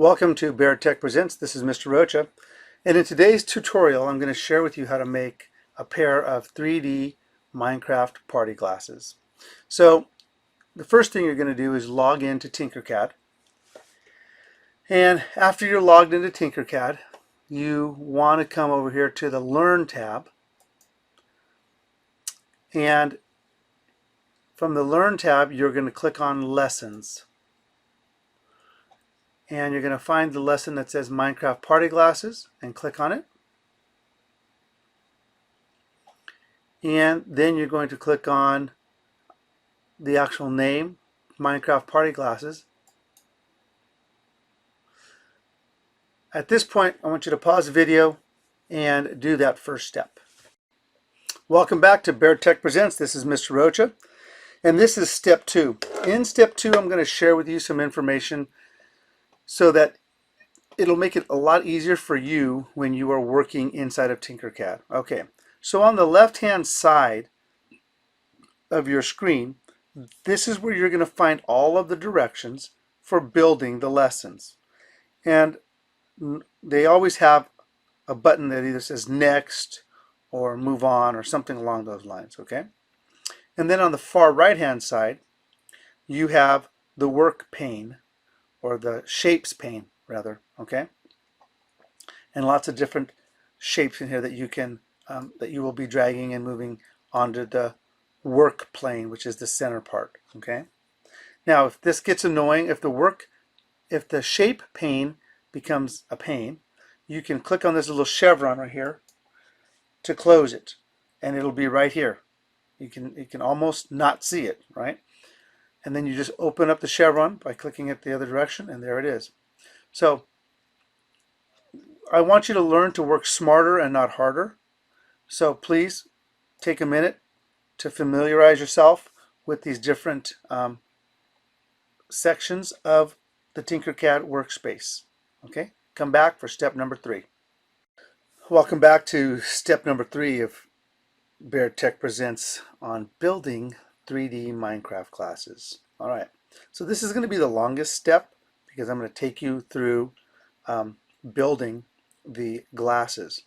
Welcome to Bear Tech Presents. This is Mr. Rocha, and in today's tutorial I'm going to share with you how to make a pair of 3D Minecraft party glasses. So the first thing you're going to do is log into Tinkercad, and after you're logged into Tinkercad you want to come over here to the Learn tab, and from the Learn tab you're going to click on Lessons. And you're going to find the lesson that says Minecraft Party Glasses and click on it. And then you're going to click on the actual name, Minecraft Party Glasses. At this point, I want you to pause the video and do that first step. Welcome back to Bear Tech Presents. This is Mr. Rocha, and this is step 2. In step 2, I'm going to share with you some information so that it'll make it a lot easier for you when you are working inside of Tinkercad. Okay, so on the left-hand side of your screen, this is where you're going to find all of the directions for building the lessons. And they always have a button that either says Next or Move On or something along those lines, okay? And then on the far right-hand side, you have the Work pane, or the Shapes pane, rather, okay? And lots of different shapes in here that you can that you will be dragging and moving onto the work plane, which is the center part, okay? Now, if this gets annoying, if the shape pane becomes a pain, you can click on this little chevron right here to close it, and it'll be right here. You can almost not see it, right? And then you just open up the chevron by clicking it the other direction, and there it is. So I want you to learn to work smarter and not harder. So please take a minute to familiarize yourself with these different sections of the Tinkercad workspace. Okay, come back for step number 3. Welcome back to step number 3 of Bear Tech Presents on building 3D Minecraft classes. All right, so this is going to be the longest step because I'm going to take you through building the glasses.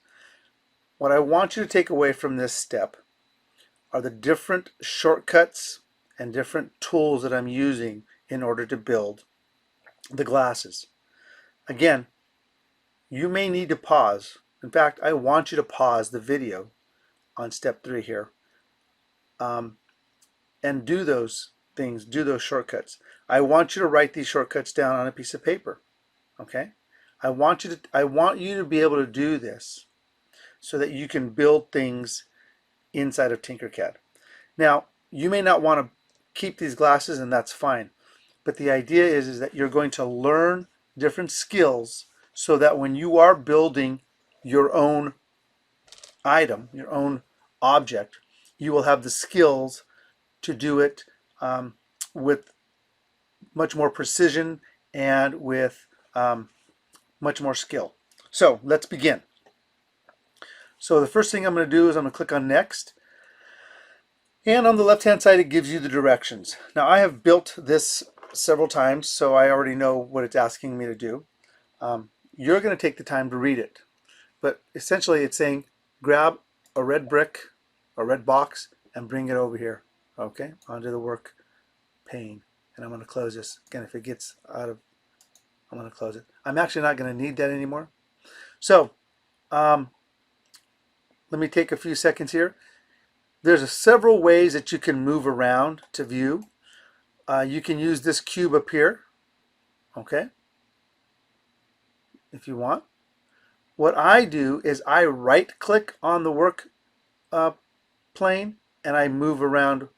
What I want you to take away from this step are the different shortcuts and different tools that I'm using in order to build the glasses. Again, you may need to pause. In fact, I want you to pause the video on step 3 here and do those things, do those shortcuts. I want you to write these shortcuts down on a piece of paper, okay? I want you to be able to do this so that you can build things inside of Tinkercad. Now, you may not want to keep these glasses, and that's fine, but the idea is that you're going to learn different skills so that when you are building your own item, your own object, you will have the skills to do it with much more precision and with much more skill. So let's begin. So the first thing I'm going to do is I'm going to click on Next, and on the left hand side it gives you the directions. Now I have built this several times, so I already know what it's asking me to do. You're going to take the time to read it, but essentially it's saying grab a red brick, a red box, and bring it over here, okay, onto the work pane. And I'm going to close this. Again, if it gets out of, I'm going to close it. I'm actually not going to need that anymore. So let me take a few seconds here. There's several ways that you can move around to view. You can use this cube up here, okay, if you want. What I do is I right click on the work plane and I move around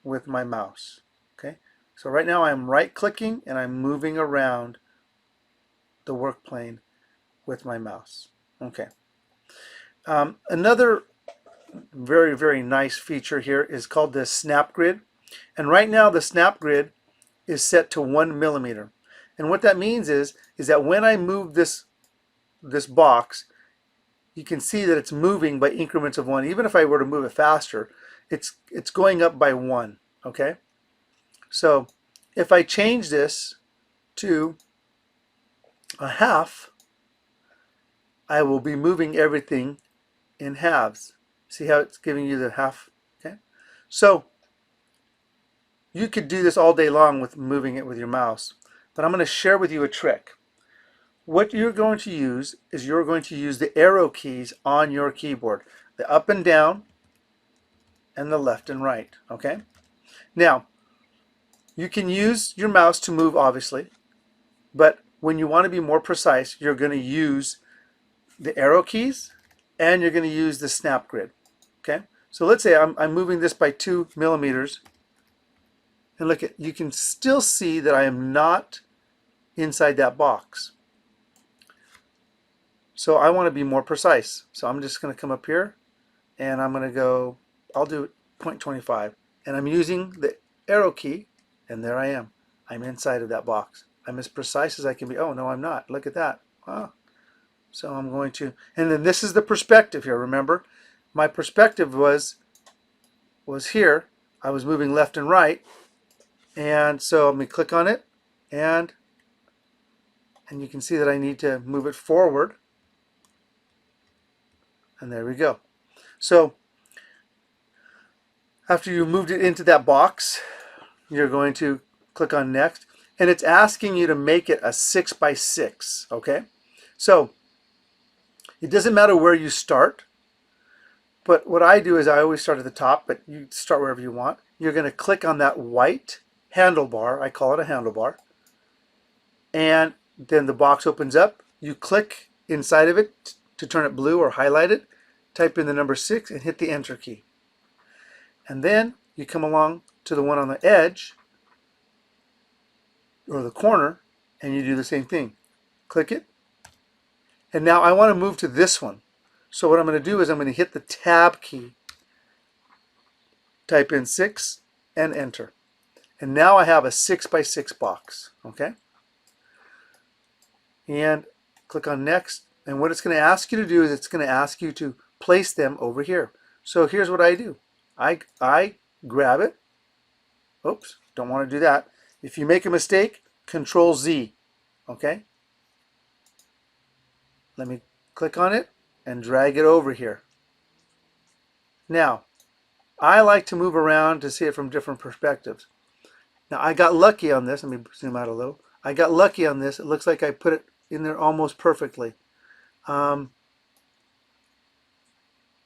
with my mouse, okay? So right now I'm right clicking and I'm moving around the work plane with my mouse, okay. Another very, very nice feature here is called the snap grid. And right now the snap grid is set to 1 millimeter. And what that means is that when I move this box, you can see that it's moving by increments of 1. Even if I were to move it faster, it's going up by 1, okay? So if I change this to a half, I will be moving everything in halves. See how it's giving you the half? Okay. So you could do this all day long with moving it with your mouse, but I'm going to share with you a trick. What you're going to use is you're going to use the arrow keys on your keyboard, the up and down and the left and right. Okay. Now you can use your mouse to move, obviously, but when you want to be more precise, you're going to use the arrow keys and you're going to use the snap grid. Okay. So let's say I'm moving this by 2 millimeters. And look, you can still see that I am not inside that box. So I want to be more precise. So I'm just going to come up here and I'm going to go, I'll do 0.25. And I'm using the arrow key and there I am. I'm inside of that box. I'm as precise as I can be. Oh, no, I'm not. Look at that. Wow. So I'm going to, and then this is the perspective here. Remember, my perspective was here. I was moving left and right. And so let me click on it and you can see that I need to move it forward. And there we go. So after you moved it into that box, you're going to click on next. And it's asking you to make it a 6 by 6. Okay. So it doesn't matter where you start. But what I do is I always start at the top, but you start wherever you want. You're going to click on that white handlebar. I call it a handlebar. And then the box opens up. You click inside of it to turn it blue or highlight it. Type in the number 6 and hit the enter key. And then you come along to the one on the edge or the corner and you do the same thing. Click it. And now I want to move to this one. So what I'm going to do is I'm going to hit the tab key. Type in 6 and enter. And now I have a 6 by 6 box. Okay. And click on next. And what it's going to ask you to do is it's going to ask you to place them over here. So here's what I do. I grab it. Oops, don't want to do that. If you make a mistake, Control Z. Okay? Let me click on it and drag it over here. Now, I like to move around to see it from different perspectives. Now, I got lucky on this. Let me zoom out a little. I got lucky on this. It looks like I put it in there almost perfectly. But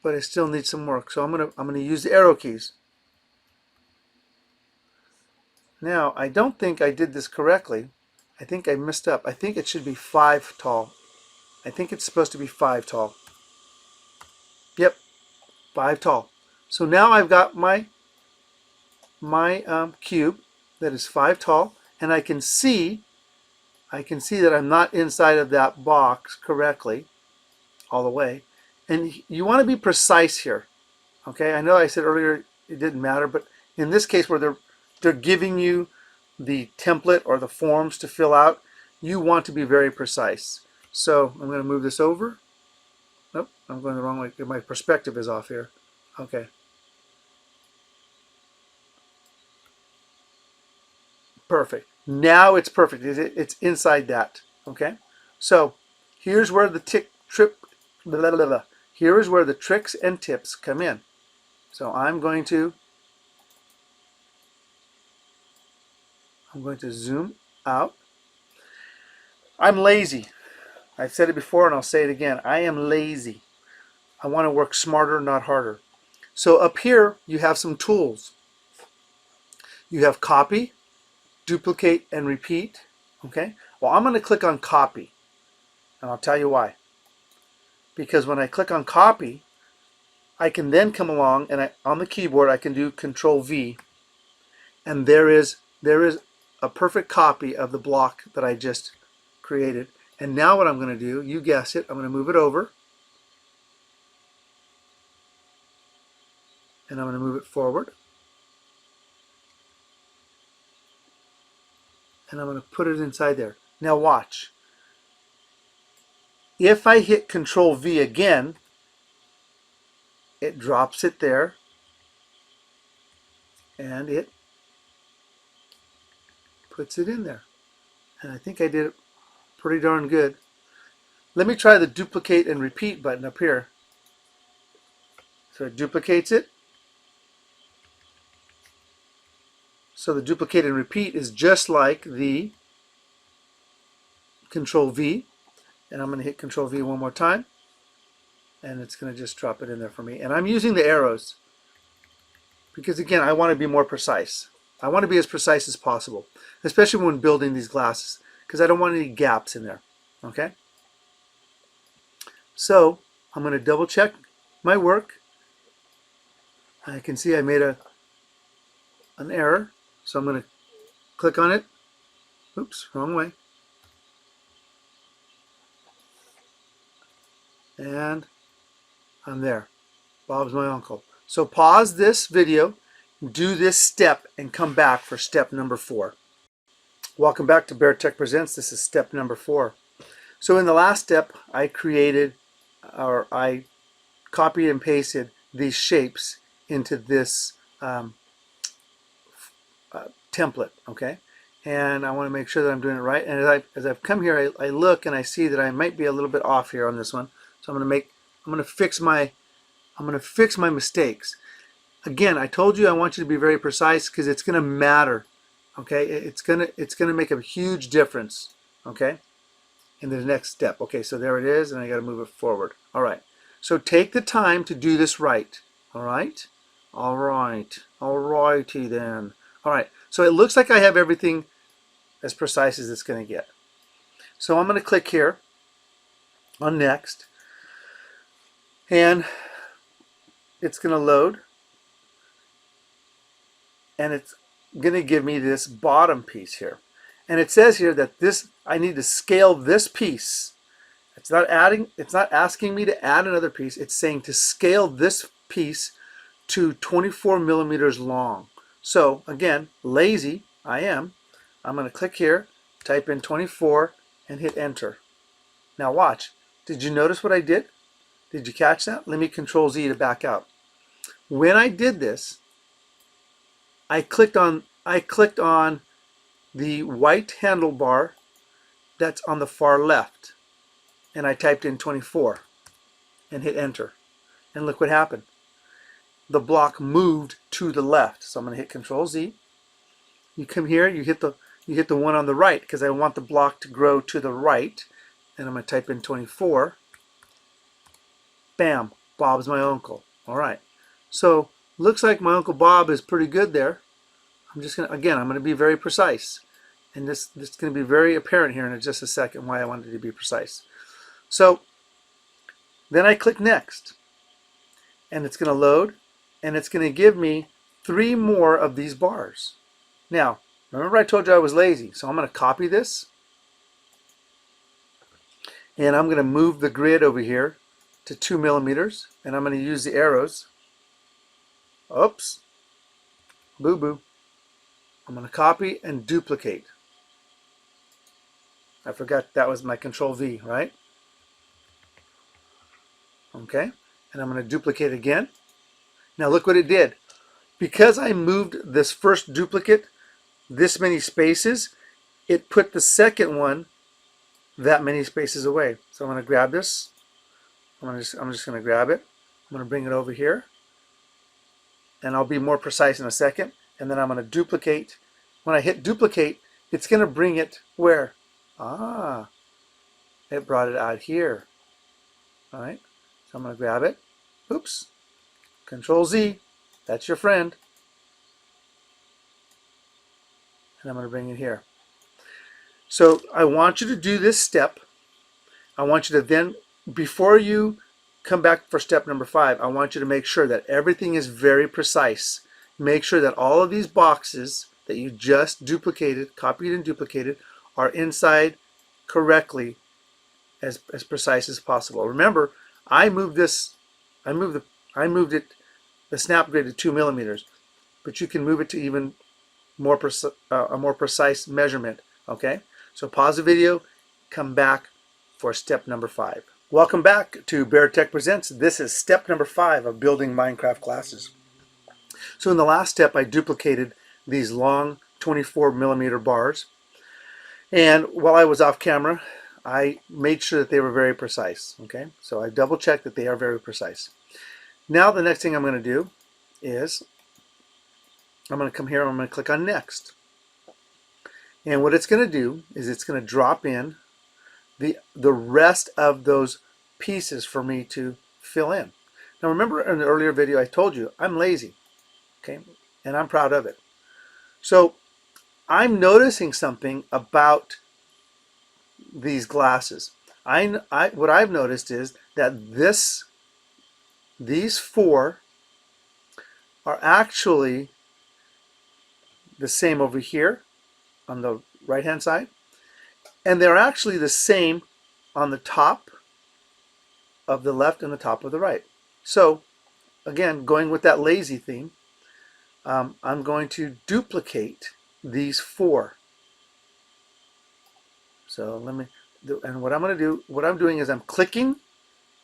I still need some work. So I'm gonna use the arrow keys. Now, I don't think I did this correctly. I think I messed up. I think it should be 5 tall. I think it's supposed to be 5 tall. Yep, 5 tall. So now I've got my cube that is 5 tall, and I can see that I'm not inside of that box correctly all the way. And you want to be precise here. Okay, I know I said earlier it didn't matter, but in this case where they're giving you the template or the forms to fill out, you want to be very precise. So I'm going to move this over. Nope, I'm going the wrong way. My perspective is off here. Okay. Perfect. Now it's perfect. It's inside that. Okay. So here's where the here is where the tricks and tips come in. So I'm going to zoom out. I'm lazy. I've said it before and I'll say it again. I am lazy. I want to work smarter, not harder. So up here you have some tools. You have copy, duplicate, and repeat. Okay. Well, I'm going to click on copy, and I'll tell you why. Because when I click on copy, I can then come along and on the keyboard I can do Control V, and there is a perfect copy of the block that I just created. And now what I'm going to do, you guess it, I'm going to move it over, and I'm going to move it forward, and I'm going to put it inside there. Now watch. If I hit Control V again, it drops it there, and it puts it in there. And I think I did it pretty darn good. Let me try the duplicate and repeat button up here. So it duplicates it. So the duplicate and repeat is just like the Control V. And I'm going to hit Control V one more time. And it's going to just drop it in there for me. And I'm using the arrows because, again, I want to be more precise. I want to be as precise as possible, especially when building these glasses, because I don't want any gaps in there. Okay? So I'm going to double check my work. I can see I made an error. So I'm going to click on it. Oops, wrong way. And I'm there. Bob's my uncle. So pause this video, do this step, and come back for step number 4. Welcome back to Bear Tech Presents. This is step number 4. So in the last step, I copied and pasted these shapes into this template, okay? And I want to make sure that I'm doing it right. And as I've come here, I look and I see that I might be a little bit off here on this one. So I'm going to fix my mistakes. Again, I told you I want you to be very precise because it's going to matter, okay? It's going to make a huge difference, okay? In the next step. Okay, so there it is, and I got to move it forward. All right. So take the time to do this right. All right? All right. All righty then. All right. So it looks like I have everything as precise as it's going to get. So I'm going to click here on Next, and it's going to load, and it's going to give me this bottom piece here. And it says here that I need to scale this piece. It's not asking me to add another piece. It's saying to scale this piece to 24 millimeters long. So again, lazy, I'm going to click here, type in 24, and hit enter. Now watch. Did you notice what I did? Did you catch that? Let me Control Z to back out. When I did this, I clicked on the white handlebar that's on the far left, and I typed in 24 and hit enter. And look what happened. The block moved to the left. So I'm going to hit Control Z. You come here, you hit the one on the right because I want the block to grow to the right. And I'm going to type in 24. Bam, Bob's my uncle. All right. So looks like my Uncle Bob is pretty good there. I'm going to be very precise. And this is going to be very apparent here in just a second why I wanted to be precise. So then I click Next. And it's going to load. And it's going to give me 3 more of these bars. Now, remember I told you I was lazy. So I'm going to copy this. And I'm going to move the grid over here to 2 millimeters. And I'm going to use the arrows. Oops. Boo-boo. I'm going to copy and duplicate. I forgot that was my Control V, right? Okay. And I'm going to duplicate again. Now look what it did. Because I moved this first duplicate this many spaces, it put the second one that many spaces away. So I'm going to grab this. I'm just going to grab it. I'm going to bring it over here. And I'll be more precise in a second. And then I'm going to duplicate. When I hit duplicate, it's going to bring it where? Ah, it brought it out here. All right. So I'm going to grab it. Oops. Control Z. That's your friend. And I'm going to bring it here. So I want you to do this step. I want you to then, before you come back for step number 5, I want you to make sure that everything is very precise. Make sure that all of these boxes that you just duplicated, copied and duplicated, are inside correctly as precise as possible. Remember, I moved the snap grid to 2 millimeters, but you can move it to even more a more precise measurement. Okay, so pause the video, come back for step number 5. Welcome back to Bear Tech Presents. This is step number 5 of building Minecraft glasses. So in the last step, I duplicated these long 24 millimeter bars, and while I was off camera, I made sure that they were very precise. Okay, so I double checked that they are very precise. Now the next thing I'm going to do is I'm going to come here and I'm going to click on Next. And what it's going to do is it's going to drop in the rest of those pieces for me to fill in. Now remember in the earlier video I told you I'm lazy, okay, and I'm proud of it. So I'm noticing something about these glasses. What I've noticed is that these four are actually the same over here on the right hand side, and they're actually the same on the top of the left and the top of the right. So again, going with that lazy theme, I'm going to duplicate these four. So let me, and what I'm going to do, what I'm doing is I'm clicking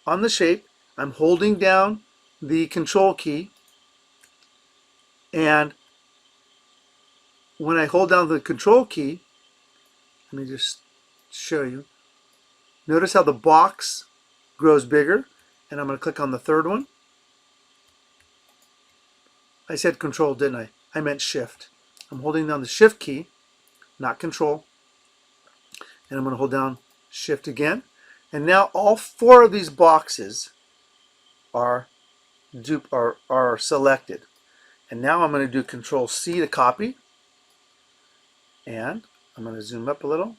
on the shape, I'm holding down the control key, and when I hold down the control key, let me just show you, notice how the box grows bigger, and I'm going to click on the third one. I said control, didn't I? I meant shift. I'm holding down the shift key, not control, and I'm going to hold down shift again. And now all four of these boxes are selected. And now I'm going to do control C to copy. And I'm going to zoom up a little.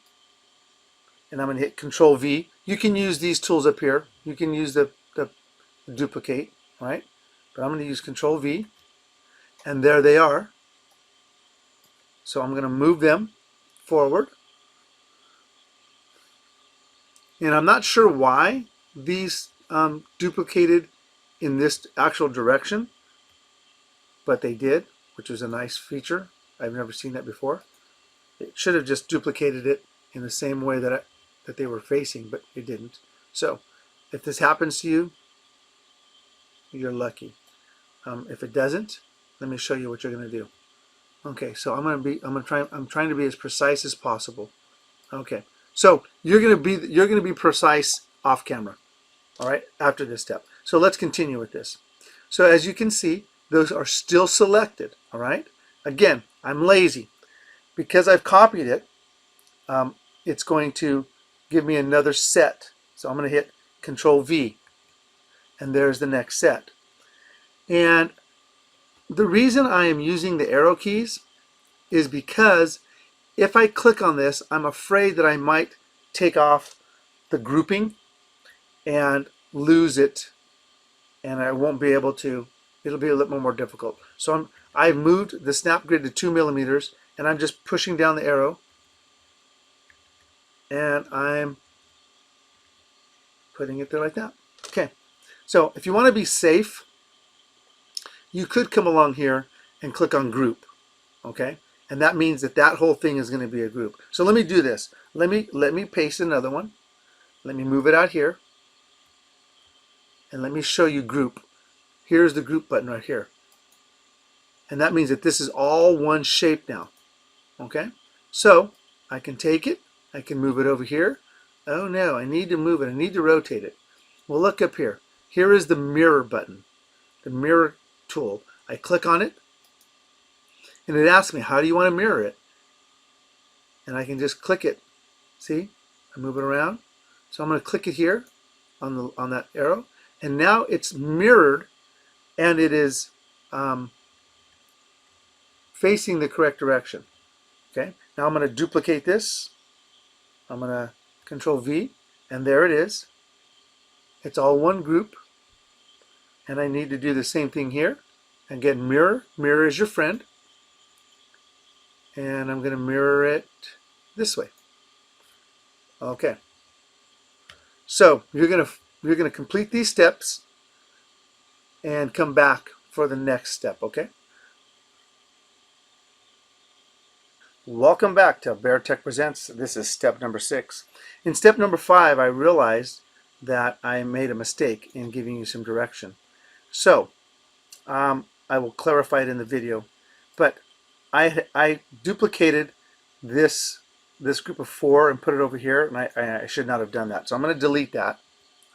And I'm going to hit control V. You can use these tools up here. You can use the duplicate, right? But I'm going to use control V. And there they are. So I'm going to move them forward. And I'm not sure why these duplicated in this actual direction, but they did, which is a nice feature. I've never seen that before. It should have just duplicated it in the same way that they were facing, but it didn't. So if this happens to you, you're lucky. If it doesn't, let me show you what you're going to do. Okay, so I'm trying to be as precise as possible. Okay, so you're going to be precise off camera. All right, after this step. So let's continue with this. So as you can see, those are still selected. All right. Again, I'm lazy because I've copied it. It's going to give me another set. So I'm going to hit Control V, and there's the next set. And the reason I am using the arrow keys is because if I click on this, I'm afraid that I might take off the grouping and lose it, and I won't be able to. It'll be a little more difficult. So I've moved the snap grid to 2 millimeters, and I'm just pushing down the arrow, and I'm putting it there like that. Okay, so if you want to be safe, you could come along here and click on group, okay? And that means that that whole thing is going to be a group. So let me do this. Let me paste another one. Let me move it out here, and let me show you group. Here's the group button right here. And that means that this is all one shape now, okay? So I can take it, I can move it over here. Oh no, I need to move it, I need to rotate it. Well, look up here. Here is the mirror button, the mirror tool. I click on it, and it asks me, how do you want to mirror it? And I can just click it. See, I move it around. So I'm going to click it here on that arrow, and now it's mirrored, and it is facing the correct direction. Okay, now I'm going to duplicate this. I'm going to Control V, and there it is. It's all one group, and I need to do the same thing here. Again, mirror is your friend, and I'm going to mirror it this way. Okay, so you're going to complete these steps and come back for the next step. Okay. Welcome back to Bear Tech Presents. This is step number 6. In step number 5, I realized that I made a mistake in giving you some direction. So I will clarify it in the video, but I duplicated this this group of 4 and put it over here, and I should not have done that. So I'm going to delete that.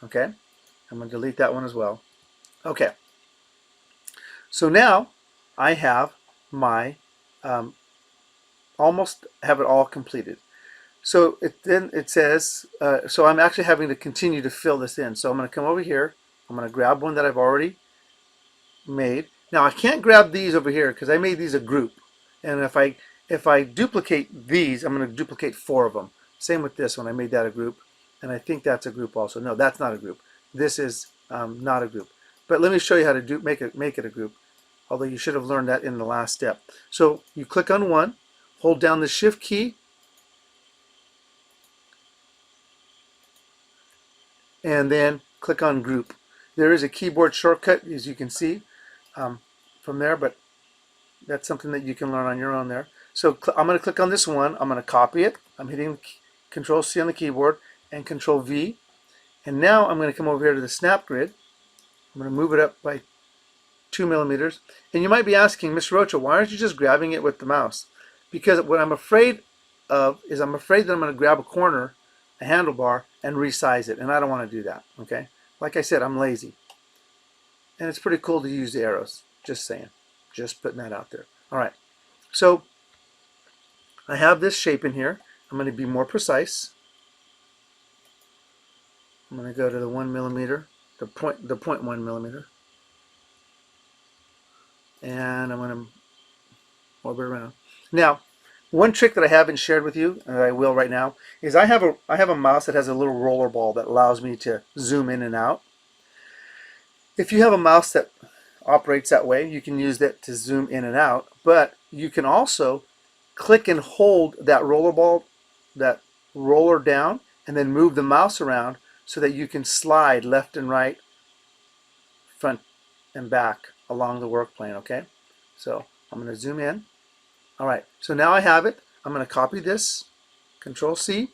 Okay, I'm going to delete that one as well. Okay, so now I have my almost have it all completed. So then it says, so I'm actually having to continue to fill this in. So I'm going to come over here. I'm going to grab one that I've already made. Now I can't grab these over here because I made these a group. And if I duplicate these, I'm going to duplicate 4 of them. Same with this one. I made that a group. And I think that's a group also. No, that's not a group. This is not a group. But let me show you how to make it a group. Although you should have learned that in the last step. So you click on one, hold down the Shift key, and then click on group. There is a keyboard shortcut, as you can see from there, but that's something that you can learn on your own there. So I'm going to click on this one. I'm going to copy it. I'm hitting Control C on the keyboard and Control V. And now I'm going to come over here to the snap grid. I'm going to move it up by 2 millimeters. And you might be asking, Mr. Rocha, why aren't you just grabbing it with the mouse? Because what I'm afraid of is I'm afraid that I'm going to grab a corner, a handlebar, and resize it. And I don't want to do that. Okay? Like I said, I'm lazy. And it's pretty cool to use the arrows. Just saying. Just putting that out there. All right. So I have this shape in here. I'm going to be more precise. I'm going to go to the 1 millimeter, the 0.1 millimeter. And I'm going to orbit around. Now, one trick that I haven't shared with you, and I will right now, is I have a mouse that has a little roller ball that allows me to zoom in and out. If you have a mouse that operates that way, you can use that to zoom in and out, but you can also click and hold that roller ball, that roller down, and then move the mouse around so that you can slide left and right, front and back along the work plane, okay? So I'm going to zoom in. All right, so now I have it. I'm going to copy this, Control C,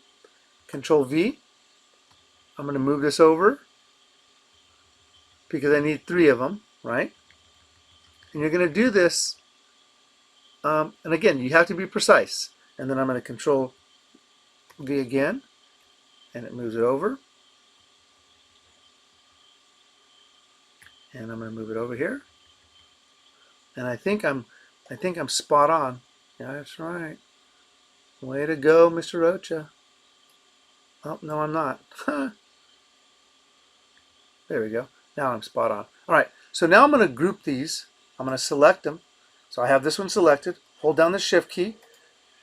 Control V. I'm going to move this over because I need 3 of them, right? And you're going to do this, and again, you have to be precise. And then I'm going to Control V again, and it moves it over. And I'm going to move it over here. And I think I'm spot on. Yeah, that's right. Way to go, Mr. Rocha. Oh, no, I'm not. There we go. Now I'm spot on. All right, so now I'm going to group these. I'm going to select them. So I have this one selected. Hold down the Shift key.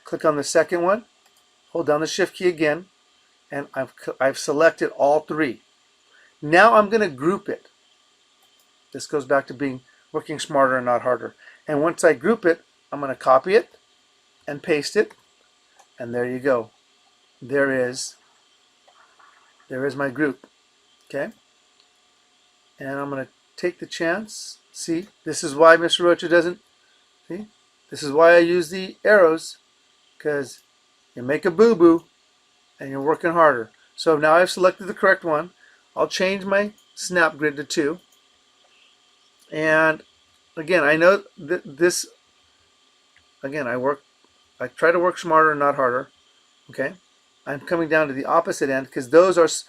Click on the second one. Hold down the Shift key again. And I've selected all 3. Now I'm going to group it. This goes back to working smarter and not harder. And once I group it, I'm going to copy it and paste it. And there you go. There is my group. Okay? And I'm going to take the chance. See, this is why Mr. Rocha doesn't. See, this is why I use the arrows, because you make a boo-boo and you're working harder. So now I've selected the correct one. I'll change my snap grid to 2. And again, I know that this. Again, I try to work smarter and not harder. Okay, I'm coming down to the opposite end because those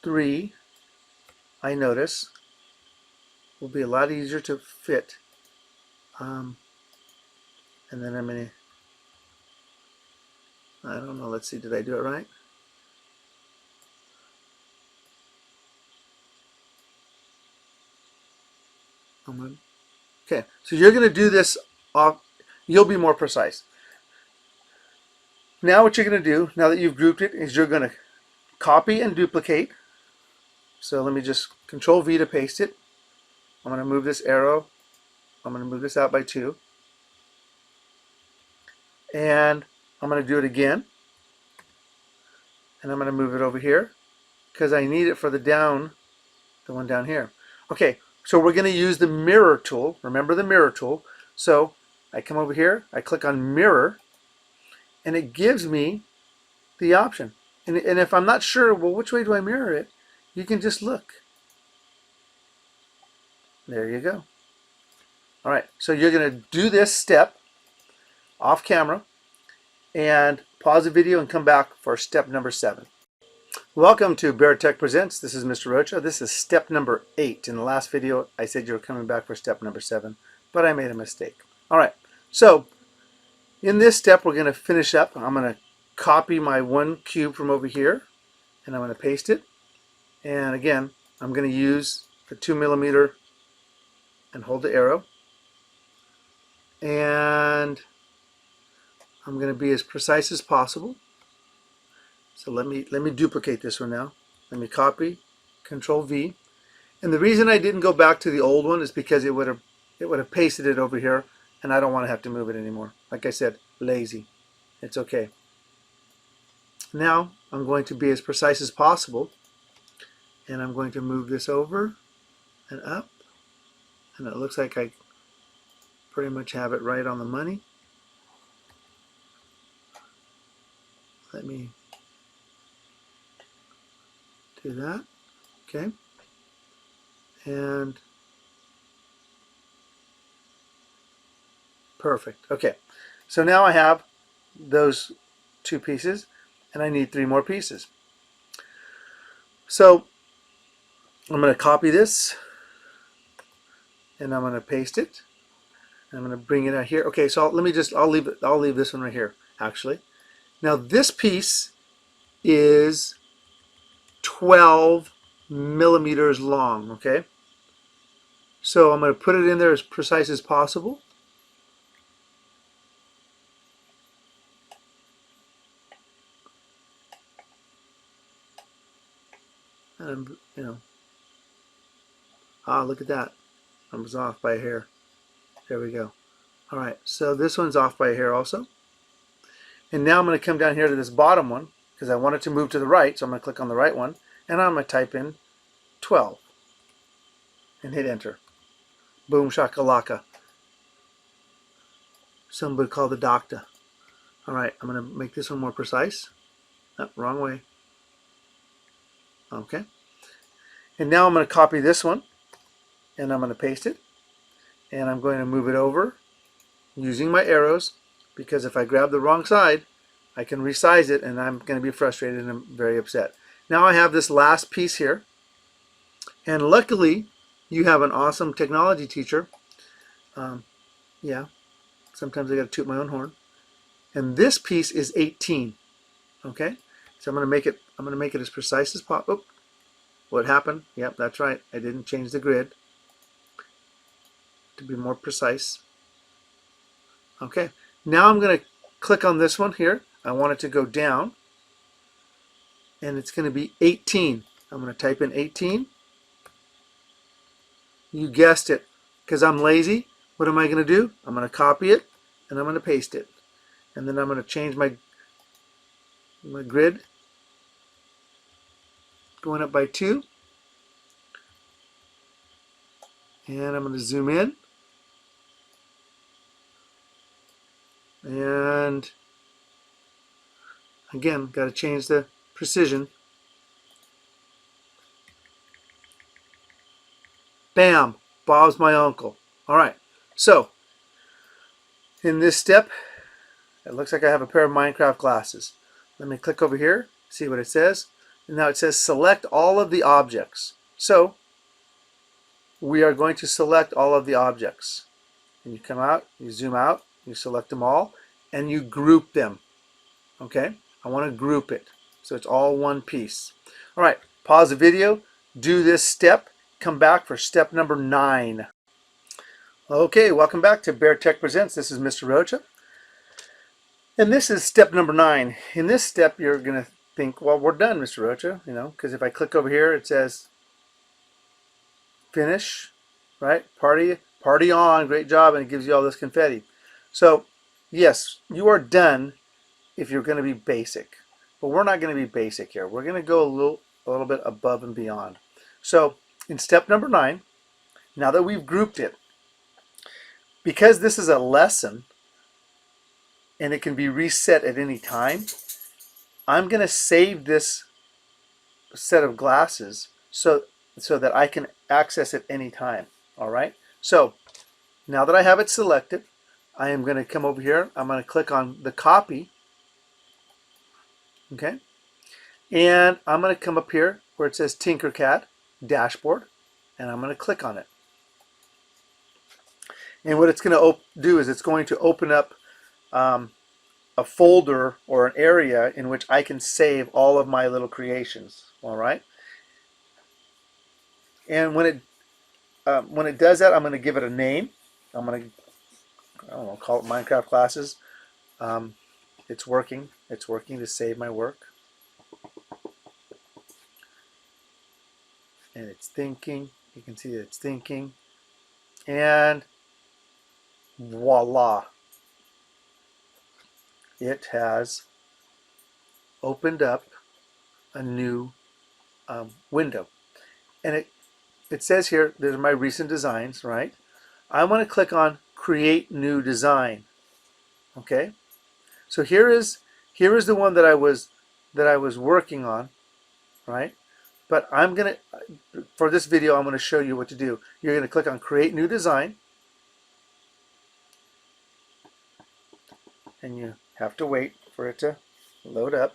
3. I notice will be a lot easier to fit. And then I'm going to, I don't know, let's see, did I do it right? Okay, so you're going to do this off, you'll be more precise. Now what you're going to do, now that you've grouped it, is you're going to copy and duplicate. So let me just Control V to paste it. I'm going to move this arrow. I'm going to move this out by 2. And I'm going to do it again. And I'm going to move it over here because I need it for the one down here. Okay, so we're going to use the mirror tool. Remember the mirror tool. So I come over here, I click on mirror, and it gives me the option. And if I'm not sure, well, which way do I mirror it? You can just look. There you go. All right, so you're going to do this step off camera, and pause the video and come back for step number 7. Welcome to Bear Tech Presents. This is Mr. Rocha. This is step number 8. In the last video, I said you were coming back for step number 7, but I made a mistake. All right, so in this step, we're going to finish up. I'm going to copy my one cube from over here, and I'm going to paste it. And again, I'm going to use the 2mm and hold the arrow. And I'm going to be as precise as possible. So let me duplicate this one now. Let me copy, Control V. And the reason I didn't go back to the old one is because it would have pasted it over here, and I don't want to have to move it anymore. Like I said, lazy. It's okay. Now I'm going to be as precise as possible, and I'm going to move this over and up, and it looks like I pretty much have it right on the money. Let me do that. Okay. And perfect. Okay. So now I have those 2 pieces, and I need 3 more pieces. So I'm going to copy this, and I'm going to paste it. I'm going to bring it out here. Okay, so I'll leave this one right here, actually. Now this piece is 12 millimeters long, okay? So I'm going to put it in there as precise as possible. And, look at that. I was off by a hair. There we go. All right, so this one's off by a hair also. And now I'm going to come down here to this bottom one because I want it to move to the right, so I'm going to click on the right one, and I'm going to type in 12 and hit enter. Boom shakalaka. Some would call the doctor. All right, I'm going to make this one more precise. Oh, wrong way. Okay. And now I'm going to copy this one, and I'm going to paste it, and I'm going to move it over using my arrows, because if I grab the wrong side, I can resize it, and I'm going to be frustrated and I'm very upset. Now I have this last piece here, and luckily you have an awesome technology teacher. Yeah, sometimes I got to toot my own horn. And this piece is 18. Okay, so I'm going to make it as precise as possible. What happened? Yep, that's right. I didn't change the grid to be more precise. Okay, now I'm going to click on this one here. I want it to go down, and it's going to be 18. I'm going to type in 18. You guessed it, because I'm lazy. What am I going to do? I'm going to copy it, and I'm going to paste it. And then I'm going to change my grid, going up by 2. And I'm going to zoom in. And again, got to change the precision. Bam! Bob's my uncle. All right. So in this step, it looks like I have a pair of Minecraft glasses. Let me click over here, see what it says. And now it says select all of the objects. So we are going to select all of the objects. And you come out, you zoom out, you select them all, and you group them. Okay? I want to group it so it's all one piece. All right, pause the video, do this step, come back for step number 9. Okay, welcome back to Bear Tech Presents. This is Mr. Rocha. And this is step number 9. In this step, you're going to think, well, we're done, Mr. Rocha, because if I click over here, it says finish, right? Party on, great job, and it gives you all this confetti. So, yes, you are done if you're going to be basic. But we're not going to be basic here. We're going to go a little bit above and beyond. So, in step number 9, now that we've grouped it, because this is a lesson and it can be reset at any time, I'm going to save this set of glasses so that I can access it anytime. All right. So now that I have it selected, I am going to come over here. I'm going to click on the copy, Okay, and I'm going to come up here where it says Tinkercad dashboard, and I'm going to click on it. And what it's going to do is it's going to open up a folder or an area in which I can save all of my little creations. All right, and when it does that, I'm going to give it a name. I'm going to, I don't know, call it Minecraft classes. It's working. It's working to save my work. And it's thinking. You can see that it's thinking. And voila. It has opened up a new window. And it says here, there's my recent designs, right? I want to click on Create New Design. Okay? So here is the one that I was working on, right? But I'm gonna, for this video, I'm gonna show you what to do. You're gonna click on Create New Design, and you have to wait for it to load up.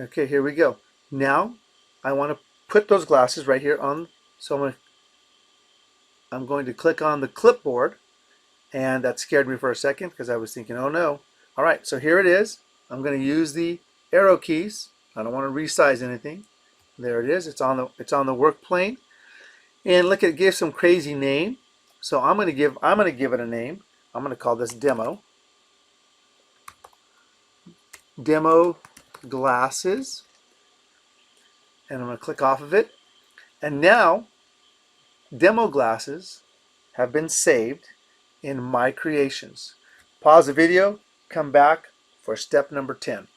Okay, here we go. Now I want to put those glasses right here on. So I'm going to click on the clipboard, and that scared me for a second because I was thinking, oh no. All right, so here it is. I'm going to use the arrow keys. I don't want to resize anything. There it is. It's on the work plane. And look, it gives some crazy name. So I'm going to give it a name. I'm going to call this demo. Demo glasses. And I'm going to click off of it. And now demo glasses have been saved in my creations. Pause the video, come back for step number 10.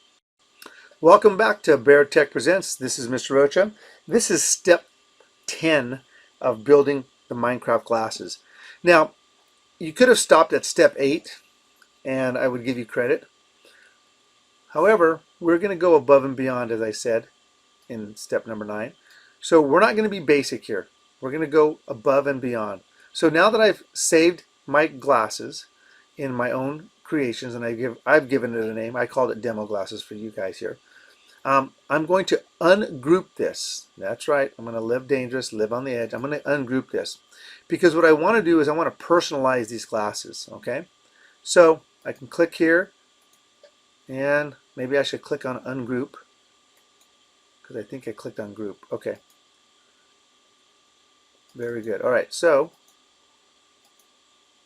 Welcome back to Bear Tech Presents. This is Mr. Rocha. This is step 10 of building the Minecraft glasses. Now, you could have stopped at step 8 and I would give you credit. However, we're going to go above and beyond, as I said, in step number 9. So we're not going to be basic here. We're going to go above and beyond. So now that I've saved my glasses in my own creations, and I've given it a name. I called it demo glasses for you guys here. I'm going to ungroup this. That's right. I'm going to live dangerous, live on the edge. I'm going to ungroup this because what I want to do is I want to personalize these glasses. Okay, so I can click here, and maybe I should click on ungroup because I think I clicked on group. Okay, very good. All right, so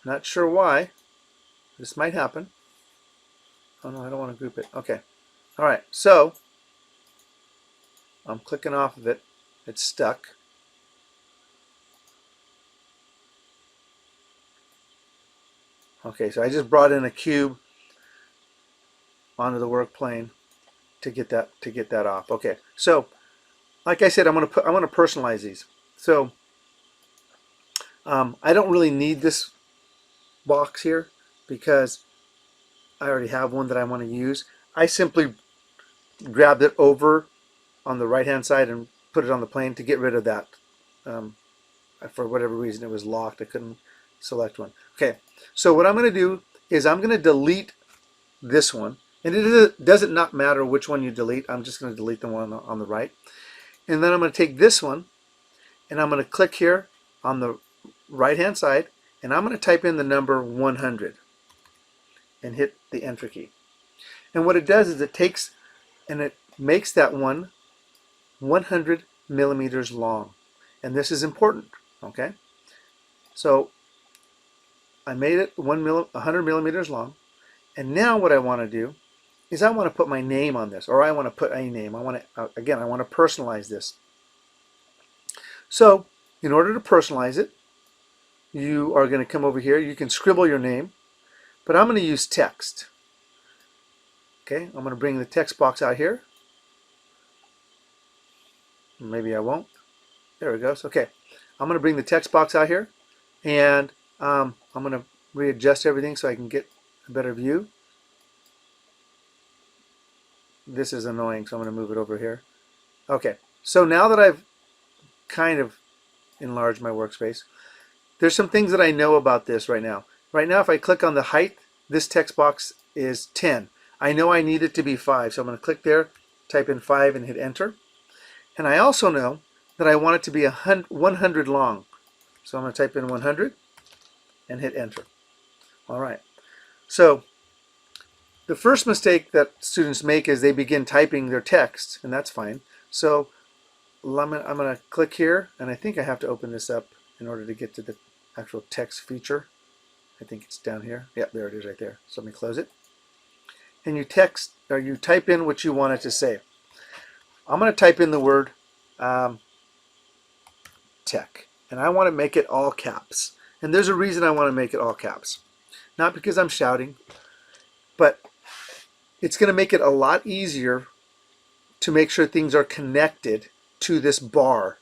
not sure why this might happen. Oh no, I don't want to group it. Okay, all right, so I'm clicking off of it. It's stuck. Okay, so I just brought in a cube onto the work plane to get that off. Okay, so like I said, I'm going to personalize these. So I don't really need this box here because I already have one that I want to use. I simply grabbed it over on the right hand side and put it on the plane to get rid of that. For whatever reason it was locked. I couldn't select one. Okay, so what I'm going to do is I'm going to delete this one. And it doesn't not matter which one you delete. I'm just going to delete the one on the right. And then I'm going to take this one and I'm going to click here on the right hand side and I'm going to type in the number 100 and hit the enter key. And what it does is it takes and it makes that one 100 millimeters long. And this is important, okay? So I made it 100 millimeters long. And now what I want to do is I want to put my name on this, or I want to put a name. I want to, again, I want to personalize this. So in order to personalize it, you are going to come over here. You can scribble your name, but I'm going to use text. Okay, I'm going to bring the text box out here. Maybe I won't. There it goes. Okay, I'm going to bring the text box out here, and I'm going to readjust everything so I can get a better view. This is annoying, so I'm going to move it over here. Okay, so now that I've kind of enlarged my workspace, there's some things that I know about this right now. Right now, if I click on the height, this text box is 10. I know I need it to be 5, so I'm going to click there, type in 5 and hit enter. And I also know that I want it to be 100 long. So I'm going to type in 100 and hit enter. All right. So the first mistake that students make is they begin typing their text, and that's fine. So I'm going to click here, and I think I have to open this up in order to get to the actual text feature. I think it's down here. Yep, there it is right there. So let me close it. And you type in what you want it to say. I'm going to type in the word tech, and I want to make it all caps. And there's a reason I want to make it all caps. Not because I'm shouting, but it's going to make it a lot easier to make sure things are connected to this bar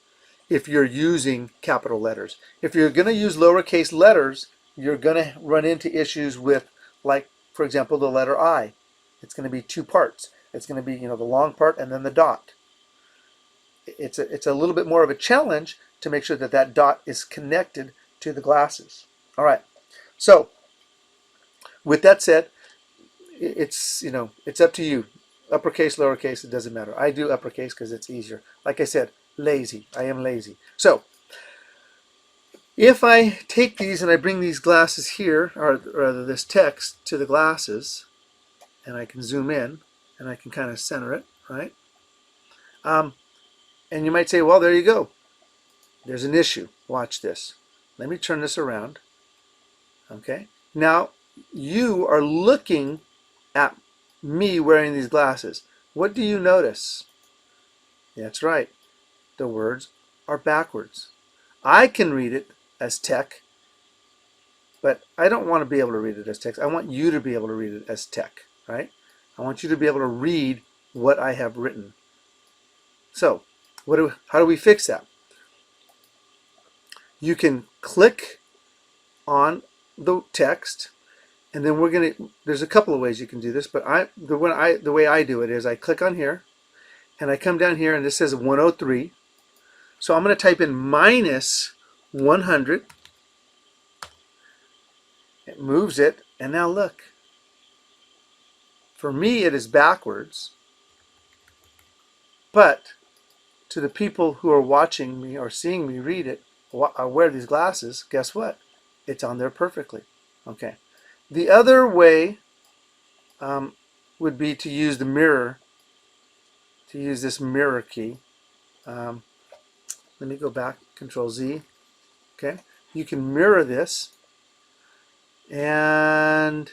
if you're using capital letters. If you're going to use lowercase letters, you're going to run into issues with, like, for example, the letter I. It's going to be two parts. It's going to be, the long part and then the dot. It's a little bit more of a challenge to make sure that that dot is connected to the glasses. All right. So with that said, it's up to you. Uppercase, lowercase, it doesn't matter. I do uppercase because it's easier. Like I said, lazy. I am lazy. So if I take these and I bring these glasses here, or rather this text to the glasses, and I can zoom in and I can kind of center it, right? And you might say, well, there you go. There's an issue. Watch this. Let me turn this around. Okay. Now you are looking at me wearing these glasses. What do you notice? That's right. The words are backwards. I can read it as tech, but I don't want to be able to read it as text. I want you to be able to read it as tech, right? I want you to be able to read what I have written. So, how do we fix that? You can click on the text, and then there's a couple of ways you can do this, but the way I do it is I click on here, and I come down here, and this says 103. So I'm going to type in minus 100. It moves it, and now look. For me, it is backwards, but to the people who are watching me or seeing me read it, I wear these glasses, guess what? It's on there perfectly. Okay. The other way would be to use the mirror, to use this mirror key. Let me go back, Control Z. Okay. You can mirror this, and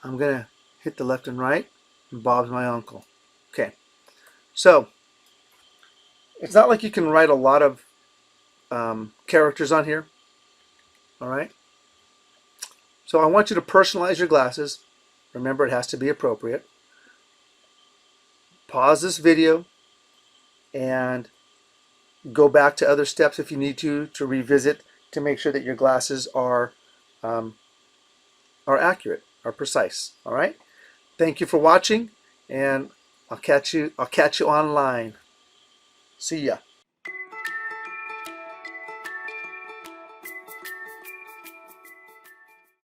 I'm going to hit the left and right, and Bob's my uncle. Okay. So it's not like you can write a lot of characters on here. All right. So I want you to personalize your glasses. Remember, it has to be appropriate. Pause this video and go back to other steps if you need to revisit to make sure that your glasses are accurate, are precise. All right. Thank you for watching, and I'll catch you online. See ya.